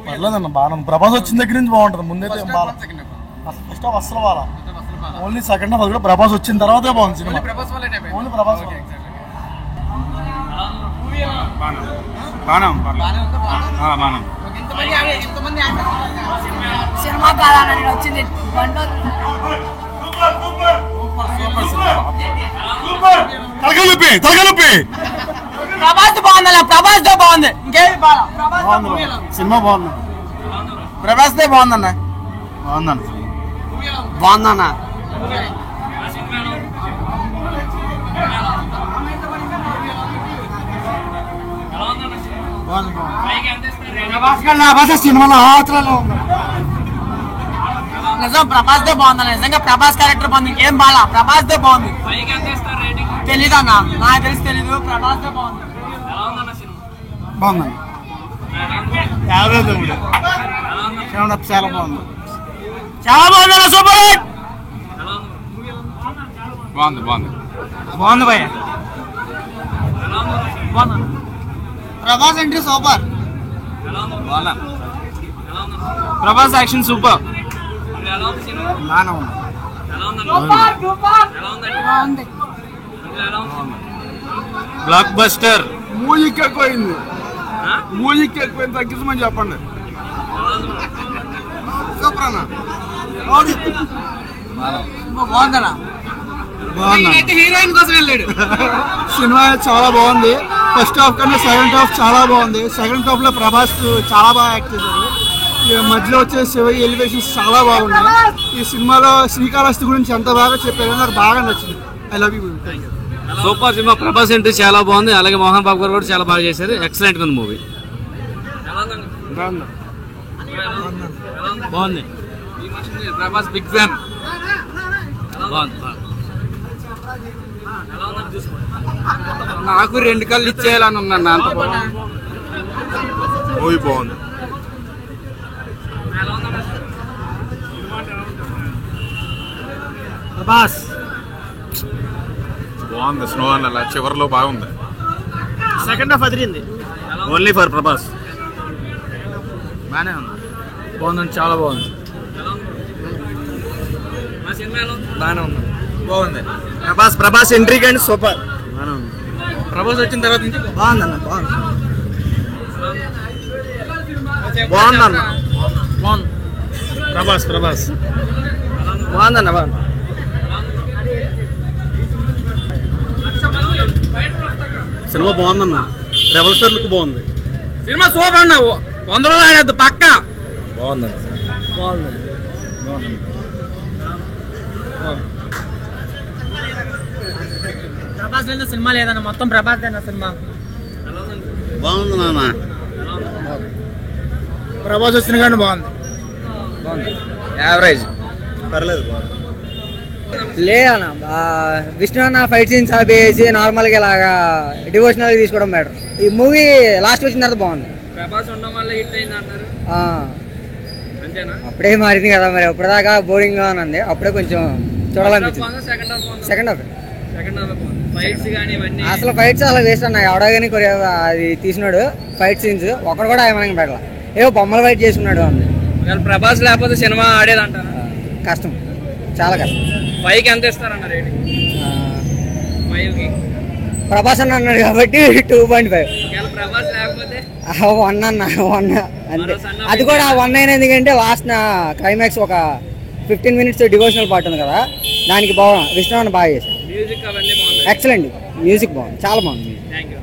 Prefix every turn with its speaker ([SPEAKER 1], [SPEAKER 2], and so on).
[SPEAKER 1] పర్లేదన్న బాగా ప్రభాస్ వచ్చిన దగ్గర నుంచి బాగుంటుంది. ముందైతే ఫస్ట్ హాఫ్ అసలు బాగా, ఓన్లీ సెకండ్ హాఫ్ కూడా ప్రభాస్ వచ్చిన తర్వాతే బాగుంది సినిమా. ఓన్లీ ప్రభాస్
[SPEAKER 2] సినిమా కాదని వచ్చింది. ప్రభాస్ బాగుంది, ప్రభాస్ తో బాగుంది, ఇంకేమి
[SPEAKER 1] సినిమా బాగుంది.
[SPEAKER 3] ప్రభాస్ దే బాగుందన్న. బాగుందన్న.
[SPEAKER 1] సినిమాలో ఆత్రలో
[SPEAKER 2] నిజం ప్రభాస్ దే బాగుందన్న. నిజంగా ప్రభాస్ క్యారెక్టర్ బాగుంది, ఇంకేం బాగా ప్రభాస్ దే బాగుంది. తెలీదు అన్న, నాకు తెలిసి తెలీదు. ప్రభాస్ దే బాగుంది.
[SPEAKER 1] బాగుందండి. యావరేజ్ చాలా బాగుంది.
[SPEAKER 2] చాలా బాగుంది అన్న, సూపర్ హిట్.
[SPEAKER 3] బాగుంది భయ్య.
[SPEAKER 2] Prabhas entry super.
[SPEAKER 3] Prabhas action super. Block buster.
[SPEAKER 1] మూవీకి ఎక్కువైంది, మూవీకి ఎక్కువైంది, తగ్గించమని చెప్పండి. సూపర్ అన్న.
[SPEAKER 2] బాగుందన్న. హీరోయిన్ కోసం వెళ్ళాడు.
[SPEAKER 1] సినిమా చాలా బాగుంది. ఫస్ట్ హాఫ్ కన్నా సెకండ్ హాఫ్ చాలా బాగుంది. సెకండ్ హాఫ్ లో ప్రభాస్ చాలా బాగా యాక్ట్ చేశారు. మధ్యలో వచ్చే శివ ఎలివేషన్స్ చాలా బాగున్నాయి. ఈ సినిమాలో శ్రీకాళహస్తి గురించి ఎంత బాగా చెప్పారో నాకు బాగా నచ్చింది. I love you.
[SPEAKER 3] Super cinema. Prabhas entry చాలా బాగుంది. అలాగే మోహన్ బాబు గారు కూడా చాలా బాగా చేశారు. ఎక్సలెంట్ ఉంది మూవీ. బాగుంది. Prabhas big fan. నాకు 2 కళ్ళు ఇచ్చేయాలని ఉన్నాను. అంత
[SPEAKER 1] మూవీ బాగుంది.
[SPEAKER 3] ప్రభాస్
[SPEAKER 4] బాగుంది. స్నో అన్న చివరిలో బాగుంది.
[SPEAKER 3] Second half Adirindi. Only for Prabhas. బాగానే ఉంది.
[SPEAKER 1] బాగుందండి, చాలా బాగుంది.
[SPEAKER 3] బాగానే ఉంది.
[SPEAKER 1] బాగుంది.
[SPEAKER 3] ప్రభాస్ ఎంట్రీ కానీ సూపర్. ప్రభాస్ వచ్చిన తర్వాత నుంచి
[SPEAKER 1] బాగుందన్న. బాగుంది.
[SPEAKER 3] బాగుందన్న. బాగుంది. ప్రభాస్ బాగుందన్న. బాగుంది. సినిమా బాగుందన్న. రెబల్ స్టార్ లుక్ బాగుంది. సినిమా సూపర్ అన్న. 100 ఆడద్దు పక్క.
[SPEAKER 1] బాగుందండి.
[SPEAKER 2] ప్రభాస్ లేదు సినిమా లేదన్న, మొత్తం ప్రభాస్ అన్న సినిమా.
[SPEAKER 3] బాగుంది నాన్న.
[SPEAKER 1] ప్రభాస్ వచ్చిన కానీ బాగుంది.
[SPEAKER 3] యావరేజ్. పర్లేదు.
[SPEAKER 5] లేదన్న, విష్ణు అన్న ఫైట్ సీన్స్ ఆపేసి నార్మల్గా ఇలాగా డివోషనల్గా తీసుకోవడం బెటర్. ఈ మూవీ లాస్ట్ వచ్చిన తర్వాత బాగుంది.
[SPEAKER 3] ప్రభాస్ ఉండడం వల్ల హిట్ అయింది అంటారు.
[SPEAKER 5] అప్పుడే మారింది కదా మరి. అప్పటిదాకా బోరింగ్ గా ఉంది, అప్పుడే కొంచెం చూడాలనిపించింది. సెకండ్ హాఫ్ అసలు ఫైట్స్ అలా వేస్ట్ అన్న. ఎవడో కానీ అది తీసినాడు ఫైట్ సీన్స్ ఒకడు కూడా ఏమైనా పెట్టాల. ఏవో బొమ్మలు ఫైట్ చేసుకున్నాడు అంది.
[SPEAKER 3] ప్రభాస్ లేకపోతే సినిమా ఆడేదంటారా?
[SPEAKER 5] కష్టం, చాలా కష్టం.
[SPEAKER 3] 5కి ఎంత ఇస్తారన్న రేటింగ్? 5కి
[SPEAKER 5] ప్రభాస్ అన్న అన్నాడు కాబట్టి 2.5.
[SPEAKER 3] ప్రభాస్ లేకపోతే
[SPEAKER 5] 1 అన్న. 1 అంతే. అది కూడా 1 అయినా ఎందుకంటే లాస్ట్ నా క్లైమాక్స్ ఒక 15 minutes డివోషనల్ పార్ట్ ఉంది కదా, దానికి బాగా విష్ణు అన్న బాగా చేశాడు.
[SPEAKER 3] మ్యూజిక్ అవన్నీ బాగుంది.
[SPEAKER 5] ఎక్సలెంట్. మ్యూజిక్ బాగుంది, చాలా బాగుంది.
[SPEAKER 3] Thank you.